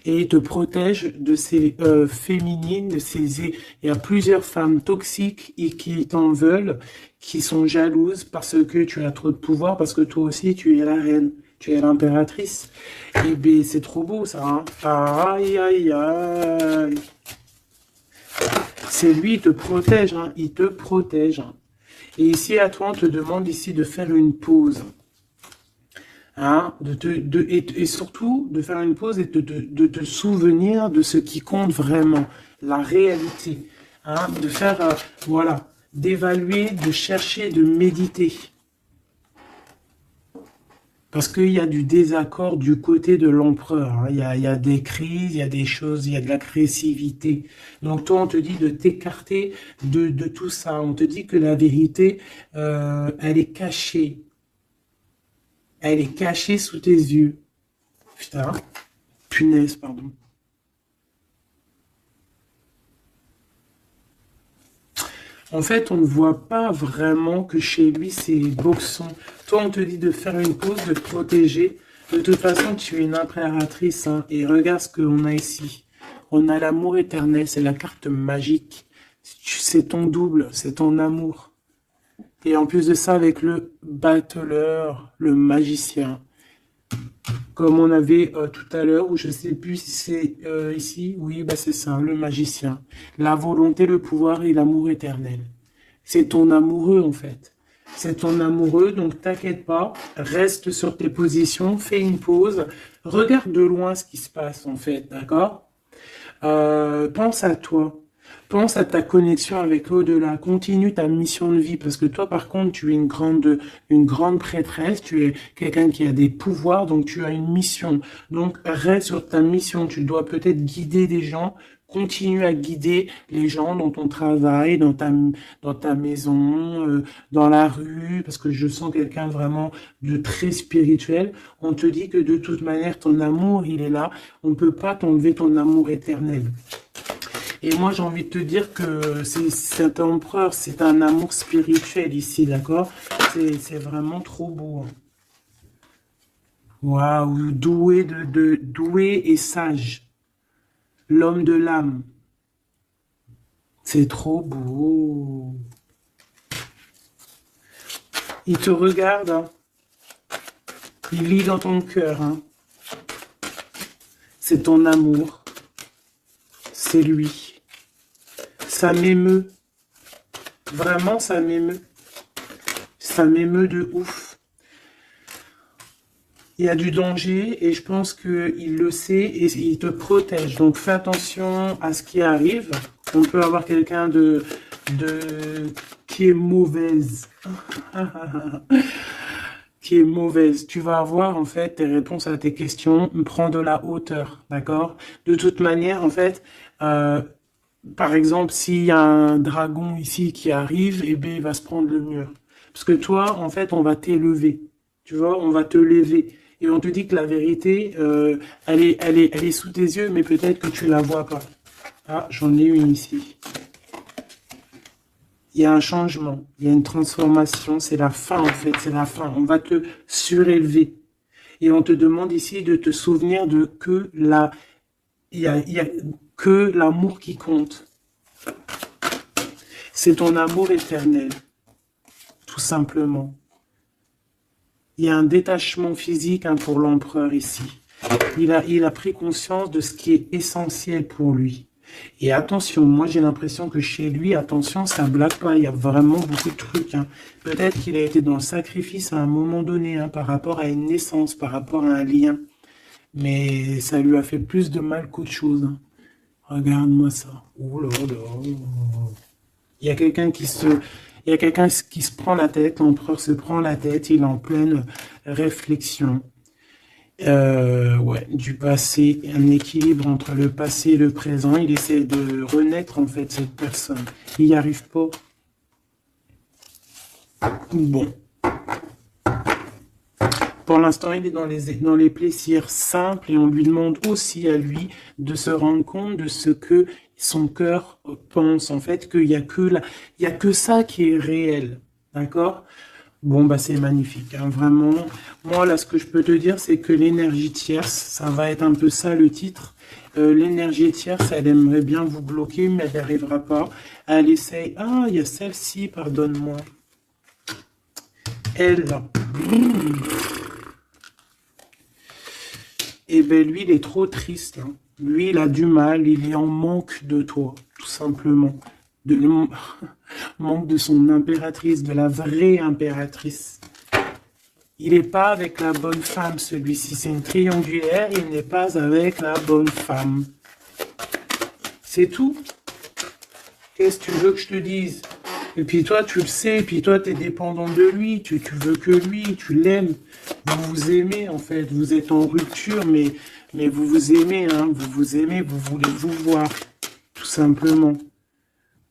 Et il te protège de ces féminines, de ces... Il y a plusieurs femmes toxiques et qui t'en veulent, qui sont jalouses parce que tu as trop de pouvoir, parce que toi aussi tu es la reine, tu es l'impératrice. Et ben c'est trop beau ça, hein. Aïe aïe aïe. C'est lui, il te protège, hein. Il te protège, hein. Et ici à toi on te demande ici de faire une pause. Hein, et surtout de faire une pause et de te souvenir de ce qui compte vraiment, la réalité, hein, de faire, voilà, d'évaluer, de chercher, de méditer. Parce qu'il y a du désaccord du côté de l'empereur, hein. Il y a des crises, il y a des choses, il y a de l'agressivité. Donc toi, on te dit de t'écarter de tout ça. On te dit que la vérité, elle est cachée. Elle est cachée sous tes yeux. Putain, punaise, pardon. En fait, on ne voit pas vraiment que chez lui, c'est boxon. Toi, on te dit de faire une pause, de te protéger. De toute façon, tu es une impératrice, hein. Et regarde ce qu'on a ici. On a l'amour éternel, c'est la carte magique. C'est ton double, c'est ton amour. Et en plus de ça, avec le battleur, le magicien. Comme on avait tout à l'heure, ou je sais plus si c'est ici, oui, bah c'est ça, le magicien. La volonté, le pouvoir et l'amour éternel. C'est ton amoureux en fait. C'est ton amoureux, donc t'inquiète pas, reste sur tes positions, fais une pause, regarde de loin ce qui se passe en fait, d'accord? Pense à toi. Pense à ta connexion avec l'au-delà. Continue ta mission de vie parce que toi, par contre, tu es une grande prêtresse. Tu es quelqu'un qui a des pouvoirs, donc tu as une mission. Donc reste sur ta mission. Tu dois peut-être guider des gens continue à guider les gens dans ton travail, dans ta maison, dans la rue, parce que je sens quelqu'un vraiment de très spirituel. On te dit que de toute manière, ton amour, il est là. On ne peut pas t'enlever ton amour éternel. Et moi, j'ai envie de te dire que cet empereur, c'est un amour spirituel ici, d'accord? C'est vraiment trop beau. Hein. Waouh, doué et sage. L'homme de l'âme. C'est trop beau. Il te regarde, hein. Il lit dans ton cœur. Hein. C'est ton amour. C'est lui. Ça m'émeut. Vraiment, ça m'émeut. Ça m'émeut de ouf. Il y a du danger et je pense qu'il le sait et il te protège. Donc fais attention à ce qui arrive. On peut avoir quelqu'un qui est mauvaise. Qui est mauvaise. Tu vas avoir en fait tes réponses à tes questions. Prends de la hauteur, d'accord? De toute manière, en fait, par exemple, s'il y a un dragon ici qui arrive, eh bien, il va se prendre le mur. Parce que toi, en fait, on va t'élever. Tu vois, on va te lever. Et on te dit que la vérité, elle est sous tes yeux, mais peut-être que tu la vois pas. Ah, j'en ai une ici. Il y a un changement, il y a une transformation, c'est la fin en fait, c'est la fin. On va te surélever. Et on te demande ici de te souvenir de que il y a que l'amour qui compte. C'est ton amour éternel, tout simplement. Il y a un détachement physique hein, pour l'empereur ici. Il a pris conscience de ce qui est essentiel pour lui. Et attention, moi j'ai l'impression que chez lui, attention, ça blague pas, il y a vraiment beaucoup de trucs. Hein. Peut-être qu'il a été dans le sacrifice à un moment donné, hein, par rapport à une naissance, par rapport à un lien. Mais ça lui a fait plus de mal qu'autre chose. Hein. Regarde-moi ça. Oh là là. Il y a quelqu'un qui se prend la tête, l'empereur se prend la tête, il est en pleine réflexion. Ouais, du passé, un équilibre entre le passé et le présent. Il essaie de renaître, en fait, cette personne. Il n'y arrive pas. Bon. Pour l'instant, il est dans les plaisirs simples et on lui demande aussi à lui de se rendre compte de ce que son cœur pense. En fait, qu'il y a il y a que ça qui est réel. D'accord? Bon, bah c'est magnifique, hein, vraiment. Moi, là, ce que je peux te dire, c'est que l'énergie tierce, ça va être un peu ça le titre. L'énergie tierce, elle aimerait bien vous bloquer, mais elle n'y arrivera pas. Elle essaye. Ah, il y a celle-ci, pardonne-moi. Elle, là. Eh bien, lui, il est trop triste. Hein. Lui, il a du mal, il est en manque de toi, tout simplement. Manque de son impératrice, de la vraie impératrice. Il n'est pas avec la bonne femme, celui-ci. C'est une triangulaire, il n'est pas avec la bonne femme. C'est tout. Qu'est-ce que tu veux que je te dise? Et puis toi, tu le sais, et puis toi, tu es dépendant de lui, tu veux que lui, tu l'aimes. Vous vous aimez, en fait. Vous êtes en rupture, mais vous vous aimez, hein. Vous vous aimez, vous voulez vous voir, tout simplement.